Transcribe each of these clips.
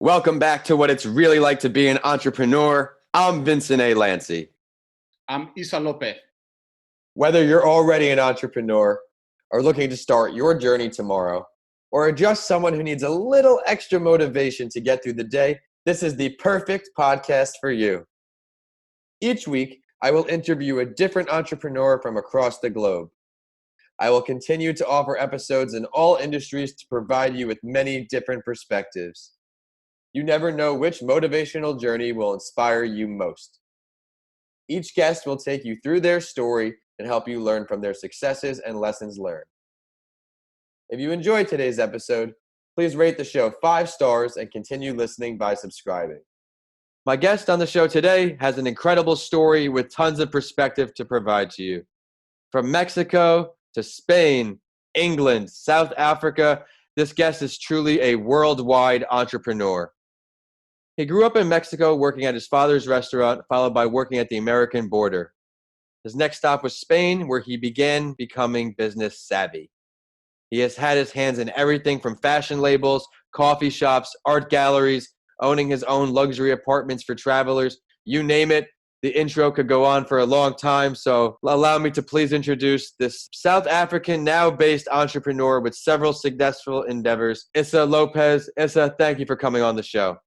Welcome back to What It's Really Like to Be an Entrepreneur. I'm Vincent A. Lanci. I'm Issa Lopez. Whether you're already an entrepreneur or looking to start your journey tomorrow, or are just someone who needs a little extra motivation to get through the day, this is the perfect podcast for you. Each week, I will interview a different entrepreneur from across the globe. I will continue to offer episodes in all industries to provide you with many different perspectives. You never know which motivational journey will inspire you most. Each guest will take you through their story and help you learn from their successes and lessons learned. If you enjoyed today's episode, please rate the show 5 stars and continue listening by subscribing. My guest on the show today has an incredible story with tons of perspective to provide to you. From Mexico to Spain, England, South Africa, this guest is truly a worldwide entrepreneur. He grew up in Mexico working at his father's restaurant, followed by working at the American border. His next stop was Spain, where he began becoming business savvy. He has had his hands in everything from fashion labels, coffee shops, art galleries, owning his own luxury apartments for travelers. You name it, the intro could go on for a long time, so allow me to please introduce this South African, now-based entrepreneur with several successful endeavors, Issa Lopez. Issa, thank you for coming on the show.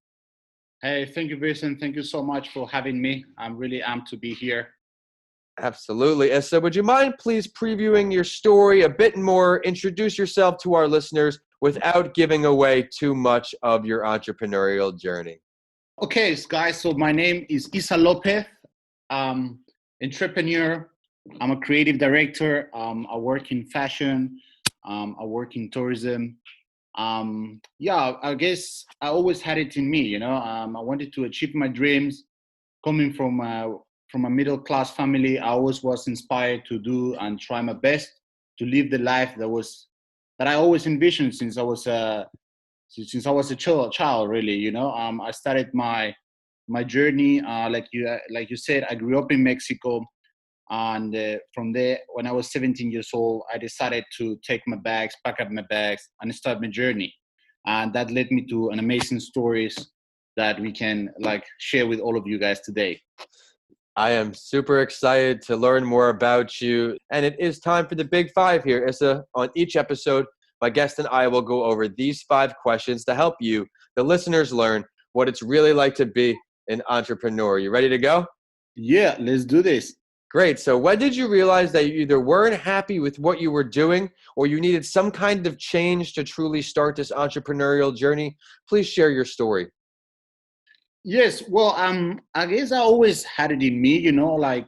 Hey, thank you, Vincent. Thank you so much for having me. I'm really amped to be here. Absolutely. Issa, would you mind please previewing your story a bit more? Introduce yourself to our listeners without giving away too much of your entrepreneurial journey. Okay, guys, so my name is Issa Lopez. Entrepreneur. I'm a creative director. I work in fashion. I work in tourism. I guess I always had it in me, I wanted to achieve my dreams. Coming from a middle-class family, I always was inspired to do and try my best to live the life that I always envisioned since I was a child, really. I started my journey, like you said, I grew up in Mexico. And from there, when I was 17 years old, I decided to pack up my bags, and start my journey. And that led me to an amazing stories that we can share with all of you guys today. I am super excited to learn more about you. And it is time for the big 5 here. Issa, on each episode, my guest and I will go over these 5 questions to help you, the listeners, learn what it's really like to be an entrepreneur. You ready to go? Yeah, let's do this. Great. So when did you realize that you either weren't happy with what you were doing or you needed some kind of change to truly start this entrepreneurial journey? Please share your story. Yes, well, I guess I always had it in me, I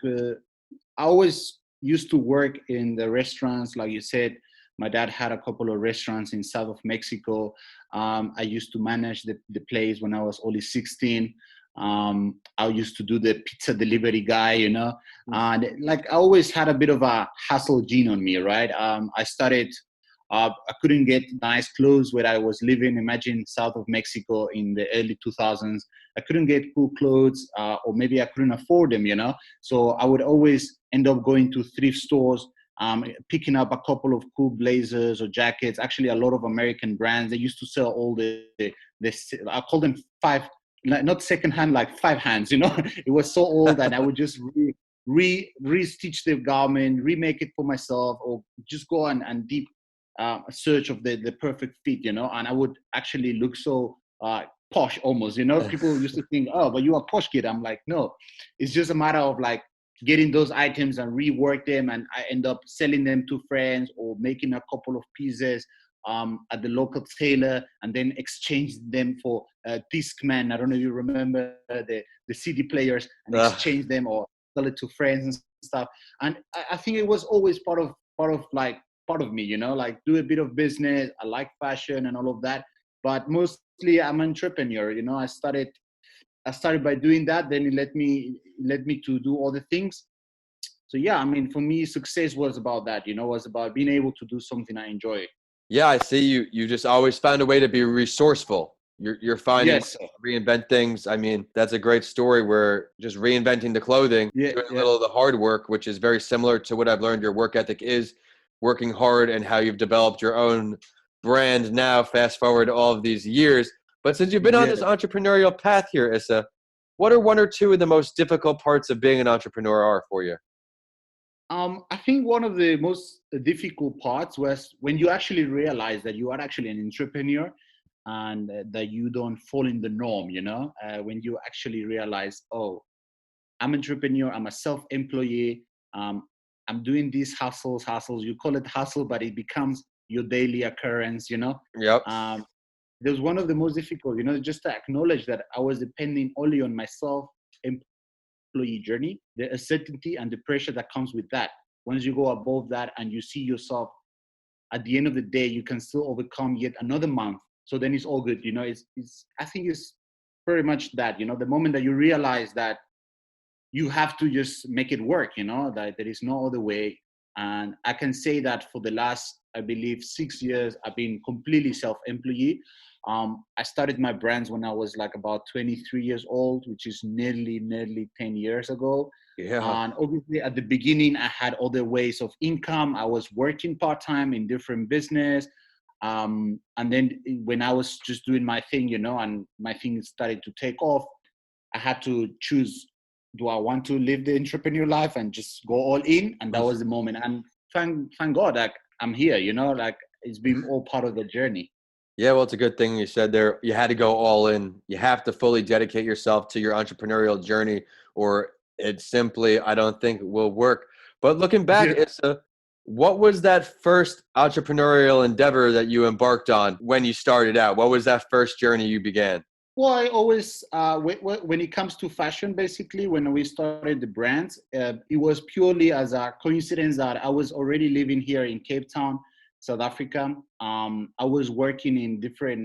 always used to work in the restaurants. Like you said, my dad had a couple of restaurants in south of Mexico. I used to manage the place when I was only 16. I used to do the pizza delivery guy, and I always had a bit of a hustle gene on me, right? I started, I couldn't get nice clothes where I was living. Imagine south of Mexico in the early 2000s. I couldn't get cool clothes, or maybe I couldn't afford them, So I would always end up going to thrift stores, picking up a couple of cool blazers or jackets. Actually, a lot of American brands, they used to sell all the I call them not secondhand, like 5 hands, It was so old that I would just re-stitch the garment, remake it for myself, or just go and deep search of the perfect fit, and I would actually look so posh almost, People used to think, oh, but you're a posh kid. I'm like, no, it's just a matter of getting those items and rework them, and I end up selling them to friends or making a couple of pieces at the local tailor, and then exchange them for Discman. I don't know if you remember the CD players, and exchange them or sell it to friends and stuff. And I think it was always part of me, do a bit of business. I like fashion and all of that, but mostly I'm an entrepreneur. I started by doing that. Then it led me to do other things. So yeah, for me, success was about that. Was about being able to do something I enjoy. Yeah, I see you just always found a way to be resourceful. You're finding Yes. reinvent things. That's a great story where just reinventing the clothing, doing a little of the hard work, which is very similar to what I've learned your work ethic is, working hard, and how you've developed your own brand now, fast forward all of these years. But since you've been on Yeah. this entrepreneurial path here, Issa, what are one or two of the most difficult parts of being an entrepreneur are for you? I think one of the most difficult parts was when you actually realize that you are actually an entrepreneur and that you don't fall in the norm, when you actually realize, oh, I'm an entrepreneur, I'm a self-employee, um, I'm doing these hustles. You call it hustle, but it becomes your daily occurrence. Yep. Um, It was one of the most difficult, just to acknowledge that I was depending only on myself employee journey, the uncertainty and the pressure that comes with that. Once you go above that and you see yourself at the end of the day, you can still overcome yet another month. So then it's all good. I think it's pretty much that, the moment that you realize that you have to just make it work, that there is no other way. And I can say that for the last, I believe, 6 years, I've been completely self-employed. I started my brands when I was like about 23 years old, which is nearly 10 years ago. Yeah. And obviously at the beginning, I had other ways of income. I was working part-time in different business. And then when I was just doing my thing, and my thing started to take off, I had to choose, do I want to live the entrepreneur life and just go all in? And that was the moment. And thank God, like I'm here, like it's been all part of the journey. Yeah, well, it's a good thing you said there. You had to go all in. You have to fully dedicate yourself to your entrepreneurial journey, or it simply, I don't think, will work. But looking back, Yeah. what was that first entrepreneurial endeavor that you embarked on when you started out? What was that first journey you began? Well, I always, when it comes to fashion, basically, when we started the brands, it was purely as a coincidence that I was already living here in Cape Town, South Africa. I was working in different,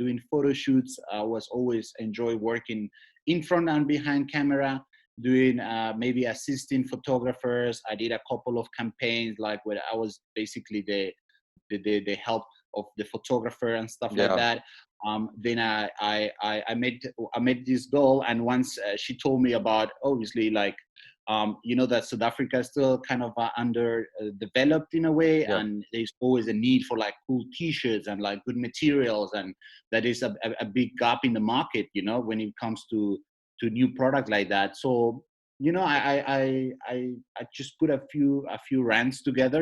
doing photo shoots. I was always enjoy working in front and behind camera, doing maybe assisting photographers. I did a couple of campaigns, like where I was basically the help of the photographer and stuff like Yeah. that. Then I met this girl, and once she told me about, obviously, like that South Africa is still kind of under developed in a way, Yeah. and there's always a need for like cool T-shirts and like good materials, and that is a big gap in the market, when it comes to new product like that. So I just put a few rands together,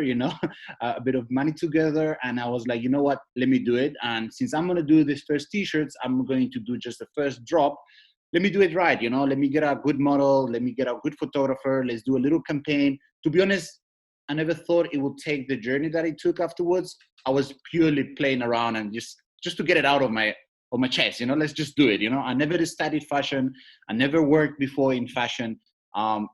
a bit of money together, and I was like, you know what, let me do it. And since I'm gonna do this first T-shirts, I'm going to do just the first drop. Let me do it right, let me get a good model, let me get a good photographer, let's do a little campaign. To be honest, I never thought it would take the journey that it took afterwards. I was purely playing around and just to get it out of my chest, let's just do it. I never studied fashion, I never worked before in fashion.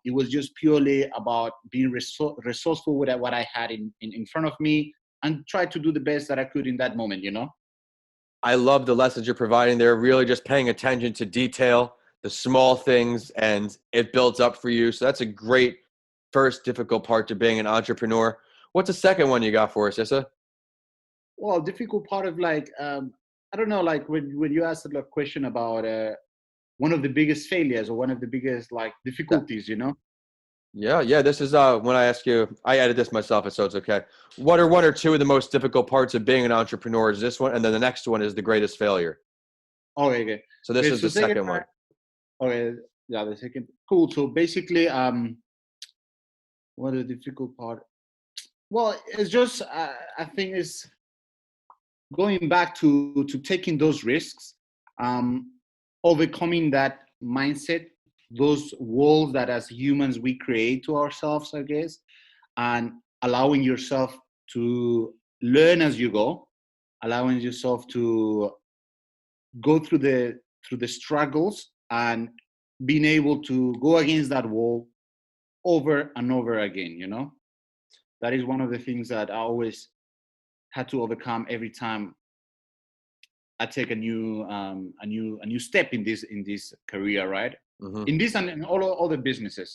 It was just purely about being resourceful with what I had in front of me, and try to do the best that I could in that moment. I love the lessons you're providing there, really just paying attention to detail, the small things, and it builds up for you. So that's a great first difficult part to being an entrepreneur. What's the second one you got for us, Issa? Well, difficult part of like, I don't know, like when you asked a question about one of the biggest failures or one of the biggest like difficulties. Yeah. This is when I ask you, I added this myself, so it's okay. What are one or two of the most difficult parts of being an entrepreneur? Is this one, and then the next one is the greatest failure. Okay. So this Okay, is so the second one. Okay, yeah, the second. Cool. So basically, what a difficult part. Well, it's just I think it's going back to taking those risks, um, overcoming that mindset, those walls that as humans we create to ourselves, I guess, and allowing yourself to learn as you go, allowing yourself to go through the struggles and being able to go against that wall over and over again. That is one of the things that I always had to overcome every time I take a new step in this career, right? Hmm. In this and in all other businesses.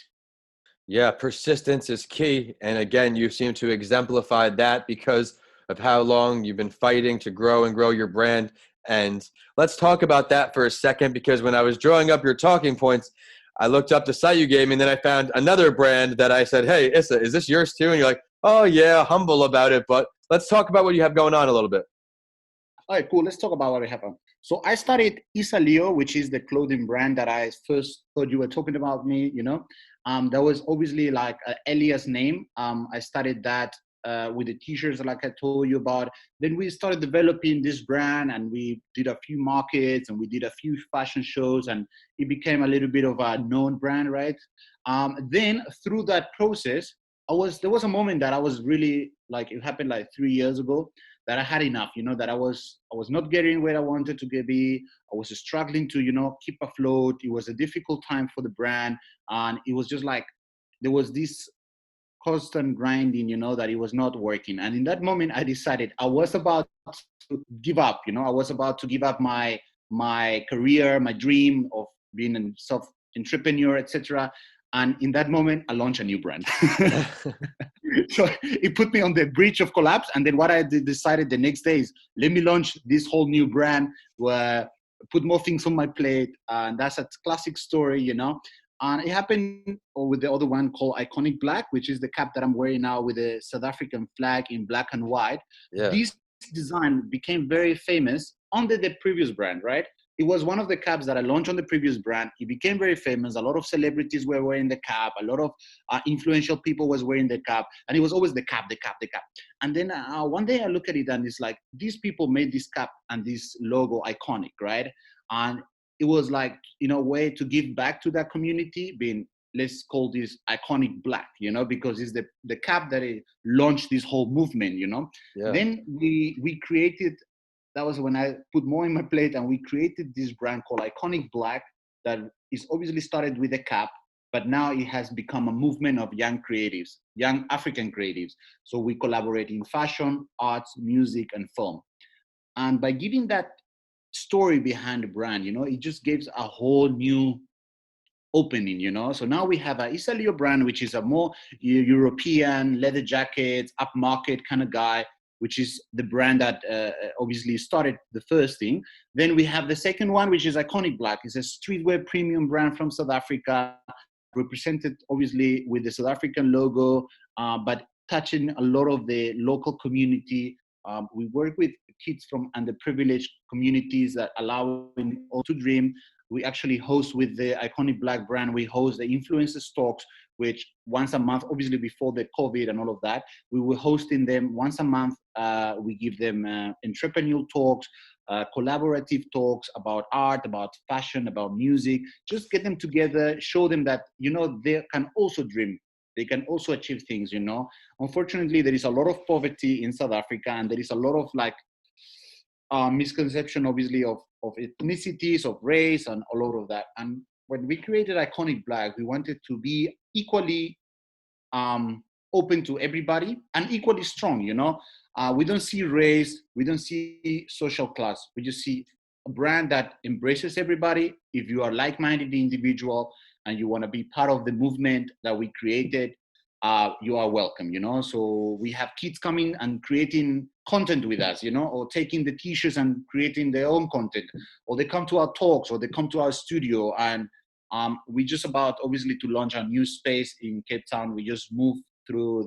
Yeah, persistence is key. And again, you seem to exemplify that because of how long you've been fighting to grow and grow your brand. And let's talk about that for a second, because when I was drawing up your talking points, I looked up the site you gave me, and then I found another brand that I said, hey, Issa, is this yours too? And you're like, oh, yeah, humble about it. But let's talk about what you have going on a little bit. All right, cool. Let's talk about what happened. So I started Issa Leo, which is the clothing brand that I first thought you were talking about me, that was obviously like Elia's name. I started that with the t-shirts like I told you about. Then we started developing this brand, and we did a few markets, and we did a few fashion shows, and it became a little bit of a known brand, right? Then through that process, there was a moment that I was really like, it happened like 3 years ago, that I had enough, that I was not getting where I wanted to be. I was struggling to, keep afloat. It was a difficult time for the brand. And it was just like, there was this constant grinding, that it was not working. And in that moment, I decided I was about to give up, I was about to give up my career, my dream of being a self-entrepreneur, etc. And in that moment, I launched a new brand. So it put me on the bridge of collapse. And then what I decided the next day is, let me launch this whole new brand, where put more things on my plate. And that's a classic story, And it happened with the other one called Iconic Black, which is the cap that I'm wearing now with the South African flag in black and white. Yeah. This design became very famous under the previous brand, right? It was one of the caps that I launched on the previous brand. It became very famous. A lot of celebrities were wearing the cap. A lot of influential people was wearing the cap. And it was always the cap, the cap, the cap. And then one day I look at it and it's like, these people made this cap and this logo iconic, right? And it was like, a way to give back to that community, being, let's call this Iconic Black, because it's the cap that it launched this whole movement, Yeah. Then we created, that was when I put more in my plate, and we created this brand called Iconic Black that is obviously started with a cap, but now it has become a movement of young creatives, young African creatives. So we collaborate in fashion, arts, music, and film. And by giving that story behind the brand, it just gives a whole new opening, So now we have a Issa Leo brand, which is a more European leather jackets, upmarket kind of guy, which is the brand that obviously started the first thing. Then we have the second one, which is Iconic Black. It's a streetwear premium brand from South Africa, represented obviously with the South African logo, but touching a lot of the local community. We work with kids from underprivileged communities that allow them all to dream. We actually host with the Iconic Black brand, we host the influencer talks, which once a month, obviously before the COVID and all of that, we were hosting them once a month. We give them entrepreneurial talks, collaborative talks about art, about fashion, about music, just get them together, show them that, they can also dream. They can also achieve things, Unfortunately, there is a lot of poverty in South Africa, and there is a lot of misconception, obviously, of ethnicities, of race, and a lot of that. And when we created Iconic Black, we wanted to be equally open to everybody and equally strong, We don't see race, we don't see social class. We just see a brand that embraces everybody. If you are like-minded individual and you want to be part of the movement that we created, you are welcome, So we have kids coming and creating content with us, or taking the t-shirts and creating their own content, or they come to our talks, or they come to our studio. And we just about obviously to launch a new space in Cape Town. We just moved through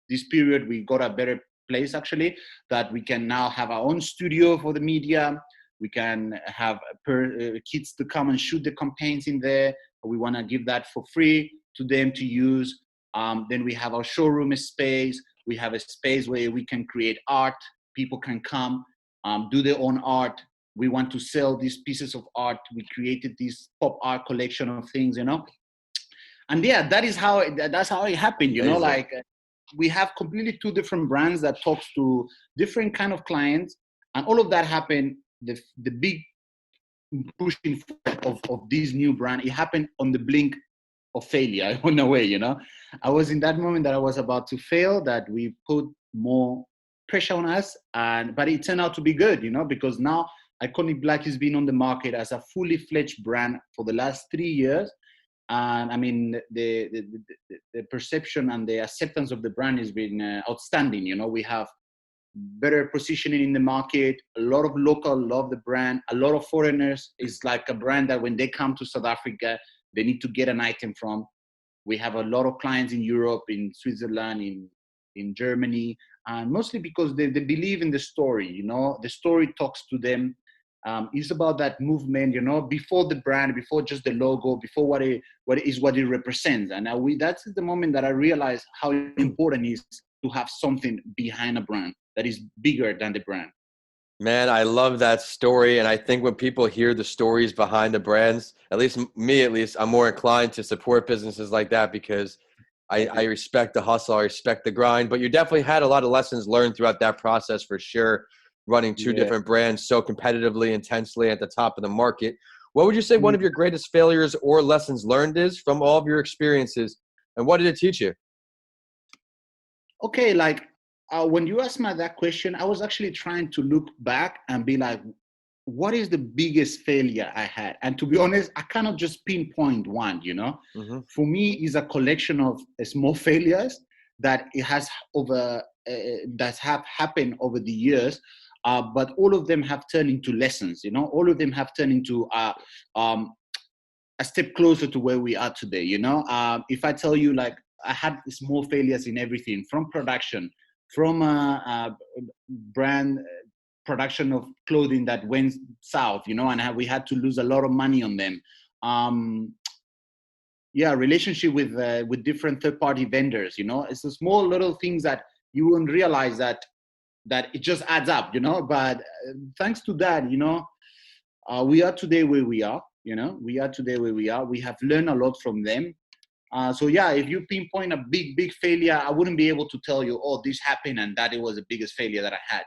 this period. We got a better place actually, that we can now have our own studio for the media. We can have kids to come and shoot the campaigns in there. We want to give that for free to them to use. Then we have our showroom space. We have a space where we can create art. People can come, do their own art. We want to sell these pieces of art. We created this pop art collection of things, And yeah, that's how it happened, Amazing. We have completely two different brands that talks to different kind of clients, and all of that happened. The big pushing of this new brand, it happened on the blink of failure in a way, I was in that moment that I was about to fail, that we put more pressure on us, but it turned out to be good, because now Iconic Black has been on the market as a fully fledged brand for the last 3 years. And I mean, the perception and the acceptance of the brand has been outstanding. We have better positioning in the market. A lot of local love the brand. A lot of foreigners. It's like a brand that when they come to South Africa, they need to get an item from. We have a lot of clients in Europe, in Switzerland, in Germany, and mostly because they believe in the story. The story talks to them. It's about that movement, before the brand, before just the logo, before what it represents. And that's the moment that I realized how important it is to have something behind a brand that is bigger than the brand. Man, I love that story. And I think when people hear the stories behind the brands, at least me, I'm more inclined to support businesses like that because I respect the hustle, I respect the grind. But you definitely had a lot of lessons learned throughout that process for sure, running two different brands so competitively, intensely at the top of the market. What would you say one of your greatest failures or lessons learned is from all of your experiences? And what did it teach you? Okay, when you asked me that question, I was actually trying to look back and be like, what is the biggest failure I had? And to be honest, I cannot just pinpoint one, Mm-hmm. For me, it's a collection of small failures that it has that have happened over the years. But all of them have turned into lessons, all of them have turned into a step closer to where we are today, if I tell you, like, I had small failures in everything from production, from brand production of clothing that went south, and we had to lose a lot of money on them. Relationship with different third-party vendors, it's the small little things that you won't realize that it just adds up, but thanks to that, we are today where we are. We have learned a lot from them. If you pinpoint a big failure, I wouldn't be able to tell you, oh, this happened and that it was the biggest failure that I had.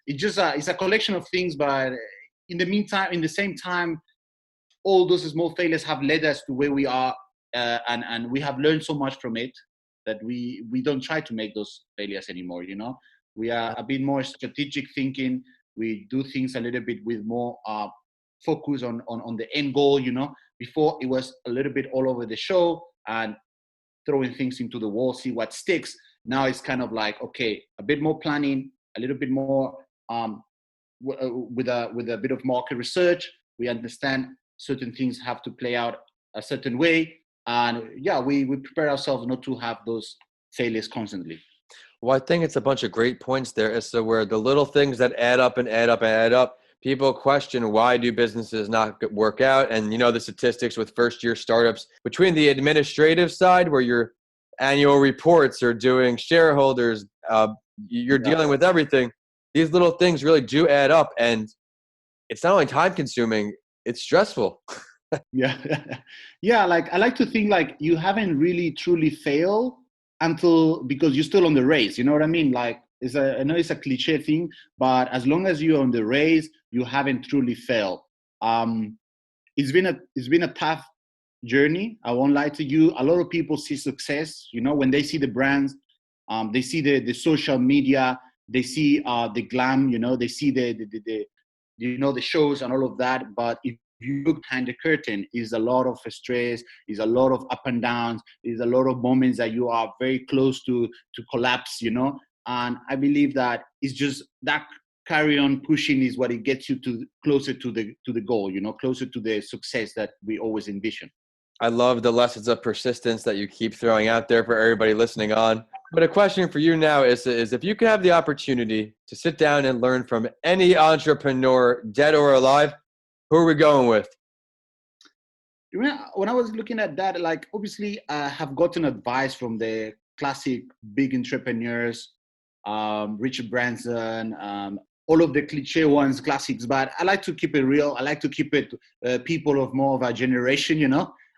It's just it's a collection of things, but in the same time, all those small failures have led us to where we are, and we have learned so much from it that we don't try to make those failures anymore. We are a bit more strategic thinking. We do things a little bit with more focus on the end goal. Before it was a little bit all over the show and throwing things into the wall, see what sticks. Now it's kind of like, okay, a bit more planning, a little bit more with a bit of market research. We understand certain things have to play out a certain way, and we prepare ourselves not to have those failures constantly. Well, I think it's a bunch of great points there, Issa, where the little things that add up and add up and add up, people question why do businesses not work out? And the statistics with first-year startups, between the administrative side where your annual reports are doing shareholders, you're dealing with everything. These little things really do add up, and it's not only time-consuming, it's stressful. Like, I like to think like you haven't really truly failed because you're still on the race. You know what I mean? Like, I know it's a cliche thing, but as long as you're on the race, you haven't truly failed. It's been a tough journey. I won't lie to you. A lot of people see success, when they see the brands, they see the social media, they see the glam, they see the shows and all of that. But if you look behind the curtain, is a lot of stress, is a lot of up and downs, is a lot of moments that you are very close to collapse, and I believe that it's just that carry on pushing is what it gets you to closer to the goal, closer to the success that we always envision. I love the lessons of persistence that you keep throwing out there for everybody listening on. But a question for you now is if you could have the opportunity to sit down and learn from any entrepreneur, dead or alive, who are we going with? When I was looking at that, like, obviously I have gotten advice from the classic big entrepreneurs, Richard Branson, all of the cliche ones, classics, but I like to keep it real. I like to keep it people of more of our generation,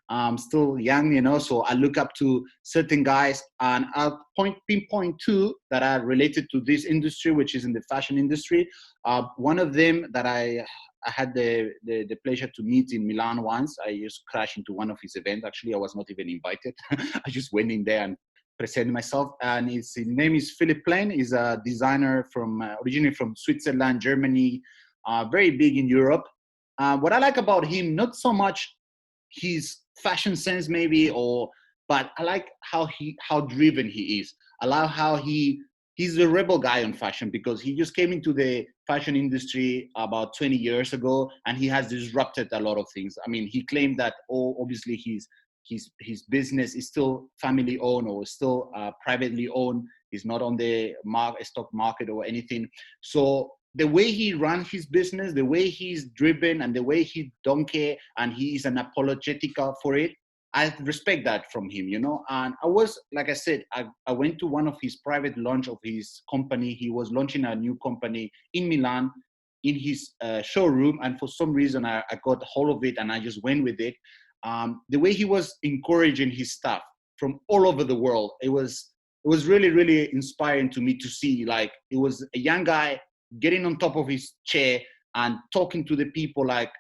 I'm still young, so I look up to certain guys, and I'll pinpoint two that are related to this industry, which is in the fashion industry. One of them that I had the pleasure to meet in Milan once. I just crashed into one of his events. Actually, I was not even invited. I just went in there and presented myself. And his name is Philip Plain. He's a designer originally from Switzerland, Germany, very big in Europe. What I like about him, not so much his fashion sense maybe, but I like how driven he is. I love how he's a rebel guy on fashion, because he just came into the fashion industry about 20 years ago, and he has disrupted a lot of things. I mean, he claimed that obviously his business is still family owned or still privately owned. He's not on the stock market or anything. So the way he runs his business, the way he's driven, and the way he don't care, and he is unapologetic for it. I respect that from him, you know. And I was, like I said, I went to one of his private launch of his company. He was launching a new company in Milan, in his showroom, and for some reason I got hold of it and I just went with it. The way he was encouraging his staff from all over the world, it was really, really inspiring to me to see. Like, it was a young guy getting on top of his chair and talking to the people like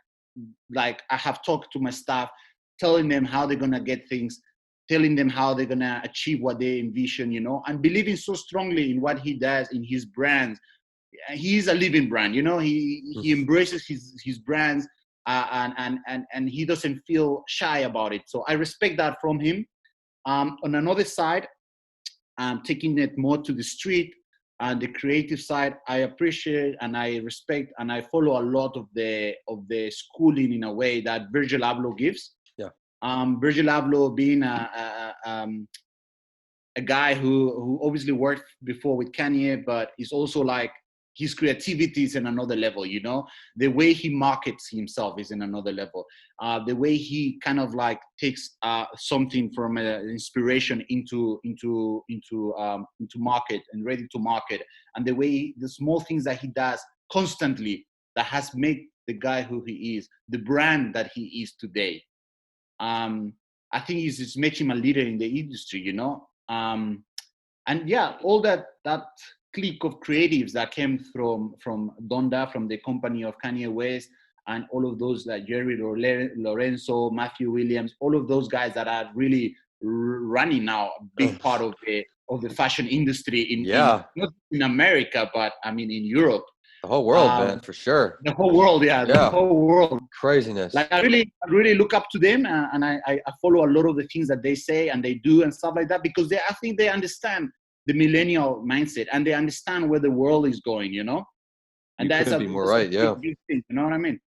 I have talked to my staff, telling them how they're gonna get things, telling them how they're gonna achieve what they envision, you know, and believing so strongly in what he does, in his brands. He's a living brand, you know. He embraces his brands, and he doesn't feel shy about it. So I respect that from him. On another side, taking it more to the street and the creative side, I appreciate and I respect and I follow a lot of the schooling in a way that Virgil Abloh gives. Yeah. Virgil Abloh being a guy who obviously worked before with Kanye, but is also like, his creativity is in another level, you know. The way he markets himself is in another level. The way he kind of like takes something from inspiration into market and ready to market, and the small things that he does constantly that has made the guy who he is, the brand that he is today. I think it's making him a leader in the industry, you know. And yeah, all that clique of creatives that came from Donda, from the company of Kanye West, and all of those like Jerry Lorenzo, Matthew Williams, all of those guys that are really running now a big part of the fashion industry in not in America, but I mean in Europe. The whole world, man, for sure. The whole world, the whole world. Craziness. Like I really look up to them, and I follow a lot of the things that they say and they do and stuff like that, because I think they understand the millennial mindset and they understand where the world is going, you know. And that's a big thing, you know what I mean?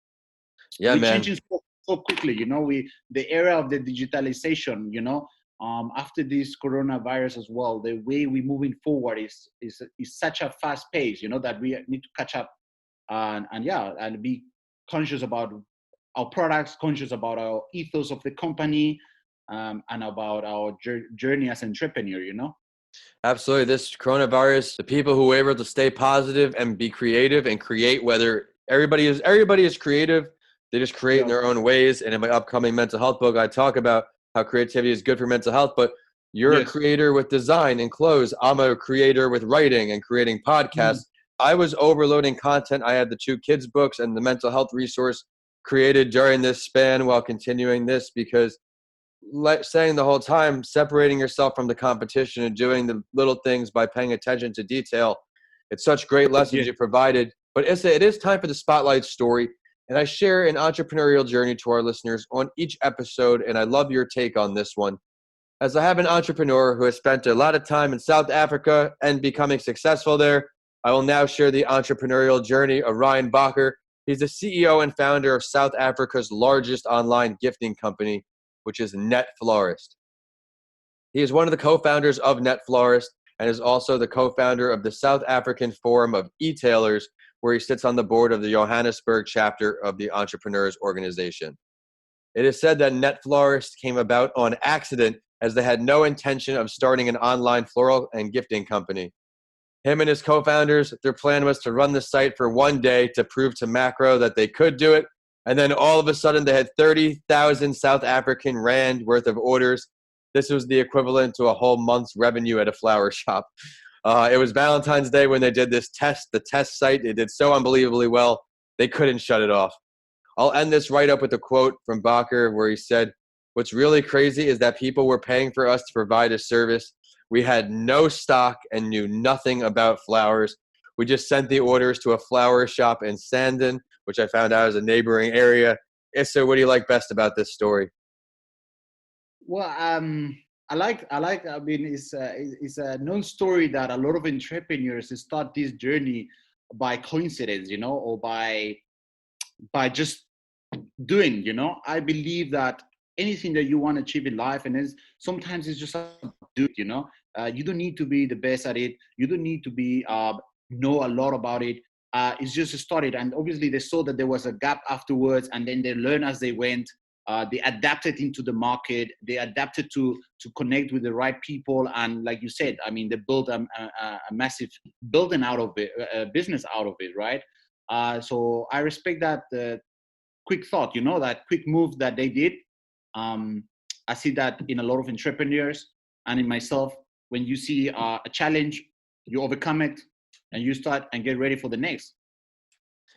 Yeah, we're man. changing so quickly, you know. The era of the digitalization, you know. After this coronavirus as well, the way we're moving forward is such a fast pace, you know, that we need to catch up and be conscious about our products, conscious about our ethos of the company, and about our journey as entrepreneur, you know. Absolutely. This coronavirus, the people who were able to stay positive and be creative and create, whether everybody is creative, they just create in their own ways. And in my upcoming mental health book, I talk about how creativity is good for mental health, but you're a creator with design and clothes. I'm a creator with writing and creating podcasts. I was overloading content. I had the 2 kids books and the mental health resource created during this span while continuing this, because like saying the whole time, separating yourself from the competition and doing the little things by paying attention to detail. It's such great lessons you provided. But Issa, it is time for the spotlight story. And I share an entrepreneurial journey to our listeners on each episode. And I love your take on this one. As I have an entrepreneur who has spent a lot of time in South Africa and becoming successful there, I will now share the entrepreneurial journey of Ryan Bakker. He's the CEO and founder of South Africa's largest online gifting company, which is Net Florist. He is one of the co-founders of Net Florist and is also the co-founder of the South African Forum of E-tailers, where he sits on the board of the Johannesburg chapter of the Entrepreneurs Organization. It is said that Net Florist came about on accident, as they had no intention of starting an online floral and gifting company. Him and his co-founders, their plan was to run the site for one day to prove to macro that they could do it. And then all of a sudden they had 30,000 South African Rand worth of orders. This was the equivalent to a whole month's revenue at a flower shop. It was Valentine's Day when they did this test, the test site. It did so unbelievably well, they couldn't shut it off. I'll end this right up with a quote from Bakker where he said, "What's really crazy is that people were paying for us to provide a service. We had no stock and knew nothing about flowers. We just sent the orders to a flower shop in Sandton, which I found out is a neighboring area." Issa, what do you like best about this story? Well, I mean, it's a known story that a lot of entrepreneurs start this journey by coincidence, you know, or by just doing, you know. I believe that anything that you want to achieve in life, and sometimes it's just do it, you know. You don't need to be the best at it. You don't need to be know a lot about it. it's just started. And obviously they saw that there was a gap afterwards, and then they learned as they went. They adapted into the market. They adapted to connect with the right people. And like you said, I mean, they built a massive building out of it, a business out of it, right? So I respect that quick thought, that quick move that they did. Um, I see that in a lot of entrepreneurs and in myself. When you see a challenge, you overcome it, and you start and get ready for the next.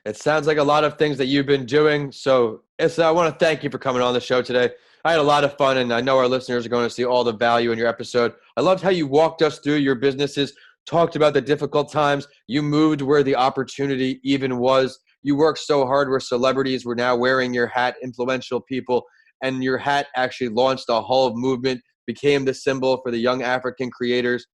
It sounds like a lot of things that you've been doing. So, Issa, I want to thank you for coming on the show today. I had a lot of fun, and I know our listeners are going to see all the value in your episode. I loved how you walked us through your businesses, talked about the difficult times. You moved where the opportunity even was. You worked so hard where celebrities were now wearing your hat, influential people, and your hat actually launched a whole movement, became the symbol for the young African creators.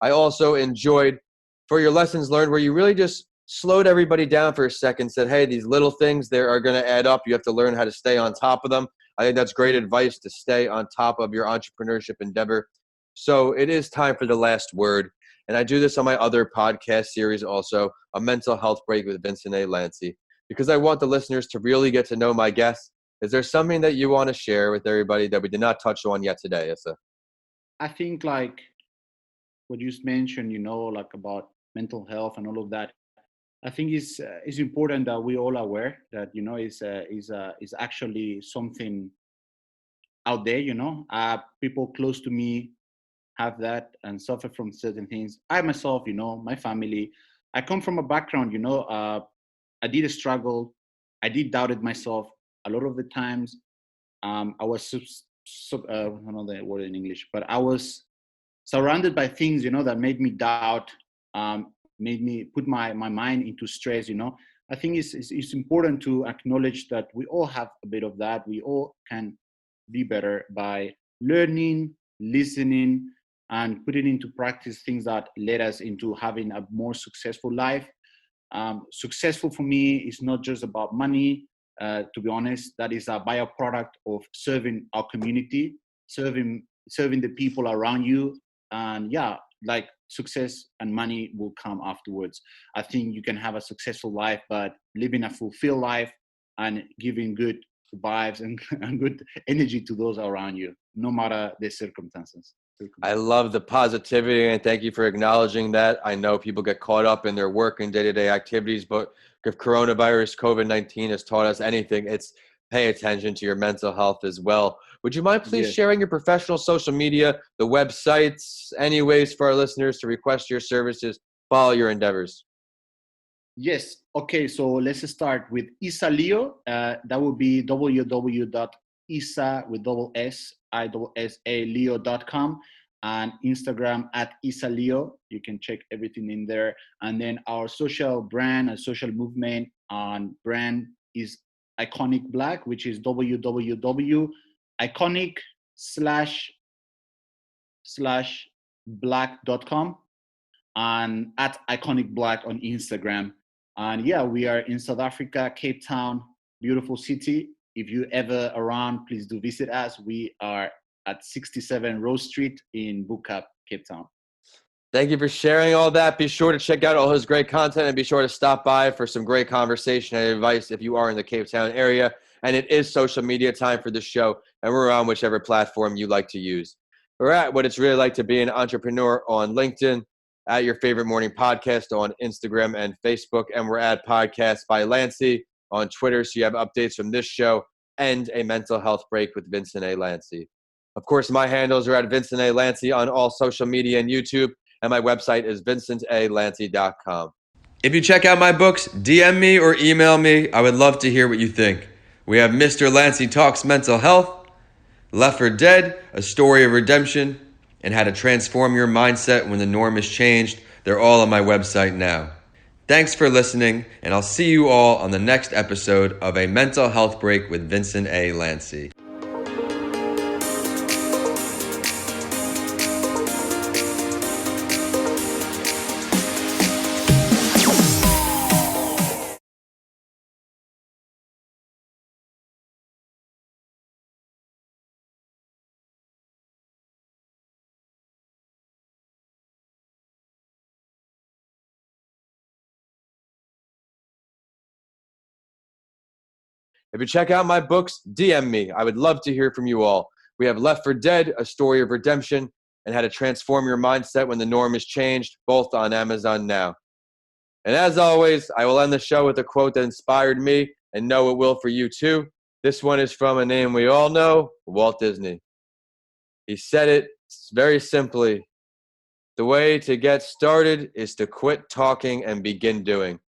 I also enjoyed for your lessons learned where you really just slowed everybody down for a second, said, hey, these little things there are going to add up. You have to learn how to stay on top of them. I think that's great advice to stay on top of your entrepreneurship endeavor. So it is time for the last word. And I do this on my other podcast series also, A Mental Health Break with Vincent A. Lanci, because I want the listeners to really get to know my guests. Is there something that you want to share with everybody that we did not touch on yet today, Issa? I think like what you mentioned, like about mental health and all of that. I think it's important that we all aware that is actually something out there. People close to me have that and suffer from certain things. I myself, my family, I come from a background. I did struggle. I did doubted myself a lot of the times. I was I don't know the word in English, but I was surrounded by things, that made me doubt, made me put my mind into stress. I think it's important to acknowledge that we all have a bit of that. We all can be better by learning, listening, and putting into practice things that led us into having a more successful life. Successful for me is not just about money. To be honest, that is a byproduct of serving our community, serving the people around you. And yeah, like success and money will come afterwards. I think you can have a successful life, but living a fulfilled life and giving good vibes and, and good energy to those around you, no matter the circumstances. I love the positivity, and thank you for acknowledging that. I know people get caught up in their work and day-to-day activities, but if coronavirus, COVID-19 has taught us anything, it's pay attention to your mental health as well. Would you mind please Yes. sharing your professional social media, the websites, any ways for our listeners to request your services, follow your endeavors? Yes. Okay. So let's start with Issa Leo. That would be www.issa with double S, I-S-S-A Leo.com, and Instagram at Issa Leo. You can check everything in there. And then our social brand and social movement on brand is Iconic Black, which is www.iconic slash black.com, and at Iconic Black on Instagram. And yeah, we are in South Africa, Cape Town, beautiful city. If you ever around, please do visit us. We are at 67 Rose Street in Bukap, Cape Town. Thank you for sharing all that. Be sure to check out all his great content and be sure to stop by for some great conversation and advice if you are in the Cape Town area. And it is social media time for the show, and we're on whichever platform you like to use. We're at what it's really like to be an entrepreneur on LinkedIn, at your favorite morning podcast on Instagram and Facebook, and we're at Podcast by Lanci on Twitter, so you have updates from this show and a mental health break with Vincent A. Lanci. Of course, my handles are at Vincent A. Lanci on all social media and YouTube, and my website is vincentalanci.com. If you check out my books, DM me or email me. I would love to hear what you think. We have Mr. Lanci Talks Mental Health, Left for Dead, A Story of Redemption, and How to Transform Your Mindset When the Norm is Changed. They're all on my website now. Thanks for listening, and I'll see you all on the next episode of A Mental Health Break with Vincent A. Lanci. If you check out my books, DM me. I would love to hear from you all. We have Left for Dead, A Story of Redemption, and How to Transform Your Mindset When the Norm is Changed, both on Amazon now. And as always, I will end the show with a quote that inspired me, and know it will for you too. This one is from a name we all know, Walt Disney. He said it very simply. The way to get started is to quit talking and begin doing.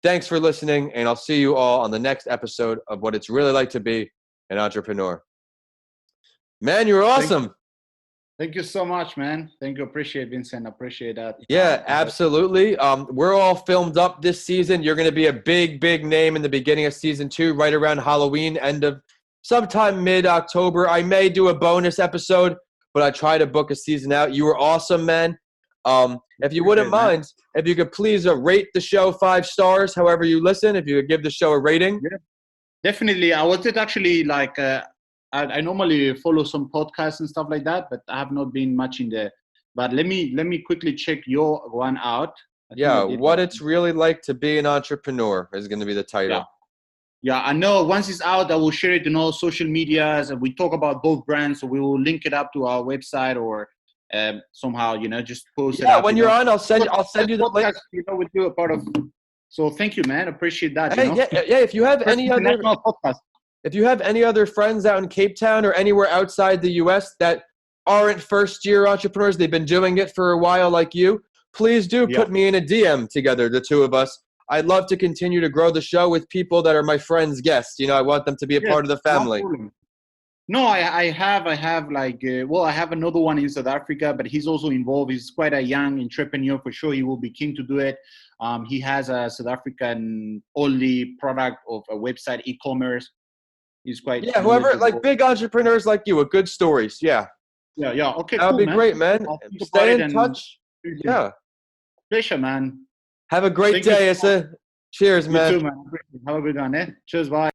Thanks for listening, and I'll see you all on the next episode of What It's Really Like to Be an Entrepreneur. Man, you're awesome. Thank you so much, man. Thank you. Appreciate Vincent. Appreciate that. Yeah, absolutely. We're all filmed up this season. You're going to be a big, big name in the beginning of season 2, right around Halloween, sometime mid-October. I may do a bonus episode, but I try to book a season out. You were awesome, man. If you wouldn't mind, if you could please rate the show 5 stars, however you listen, if you could give the show a rating. Yeah, definitely. I was actually like, I normally follow some podcasts and stuff like that, but I have not been much in there. But let me quickly check your one out. Yeah, What It's Really Like to Be an Entrepreneur is going to be the title. Yeah, I know. Once it's out, I will share it in all social medias, and we talk about both brands, so we will link it up to our website or somehow, just post it up. Yeah, when you're on, I'll send you the link. With you a part of. So thank you, man. Appreciate that. Hey, yeah. If you have any other podcast. If you have any other friends out in Cape Town or anywhere outside the U.S. that aren't first-year entrepreneurs, they've been doing it for a while like you, please do put me in a DM together, the two of us. I'd love to continue to grow the show with people that are my friends' guests. I want them to be a part of the family. No, I have like, I have another one in South Africa, but he's also involved. He's quite a young entrepreneur for sure. He will be keen to do it. He has a South African only product of a website, e-commerce. He's quite whoever, like big entrepreneurs like you, with good stories. Yeah. Okay, that would be great, man. Stay in touch. Yeah. Pleasure, man. Have a great day, Issa. Cheers, man. You too, man. Have a good one, eh? Cheers, bye.